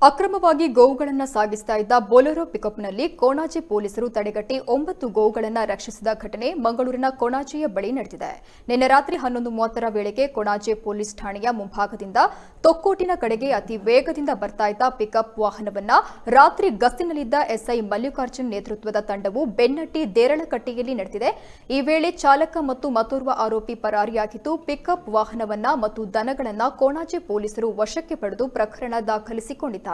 ಅಕ್ರಮವಾಗಿ ಗೋವುಗಳನ್ನು ಸಾಗಿಸ್ತಾ ಇದ್ದ ಬೊಲೆರೋ ಪಿಕಪ್ನಲ್ಲಿ ಕೊಣಾಜೆ ಪೊಲೀಸರು ತಡೆಗಟ್ಟಿ 9 ಗೋವುಗಳನ್ನು ರಕ್ಷಿಸಿದ ಘಟನೆ ಮಂಗಳೂರಿನ ಕೊಣಾಜೆಯ ಬಳಿ ನಡೆದಿದೆ. ನಿನ್ನೆ ರಾತ್ರಿ 11:30ರ ವೇಳೆಗೆ ಕೊಣಾಜೆ ಪೊಲೀಸ್ ಠಾಣೆಯ ಮುಂಭಾಗದಿಂದ ತೊಕ್ಕೋಟಿನ ಕಡೆಗೆ ಅತಿ ವೇಗದಿಂದ ಬರ್ತಾ ಇದ್ದ ಪಿಕಪ್ ವಾಹನವನ್ನು ರಾತ್ರಿ ಗಸ್ತಿನಲ್ಲಿದ್ದ ಎಸ್ಐ ಮಲ್ಲಿಕಾರ್ಜುನ್ ನೇತೃತ್ವದ ತಂಡವು ಬೆನ್ನಟ್ಟಿ ದೇರಳಕಟ್ಟೆಯಲ್ಲಿ ನಡೆದಿದೆ. ಈ ವೇಳೆ ಚಾಲಕ ಮತ್ತು ಮತ್ತೋರ್ವ ಆರೋಪಿ ಪರಾರಿಯಾಗಿದ್ದು, ಪಿಕಪ್ ವಾಹನವನ್ನು ಮತ್ತು ದನಗಳನ್ನು ಕೊಣಾಜೆ ಪೊಲೀಸರು ವಶಕ್ಕೆ ಪಡೆದು ಪ್ರಕರಣ ದಾಖಲಿಸಿಕೊಂಡಿದ್ದಾರೆ.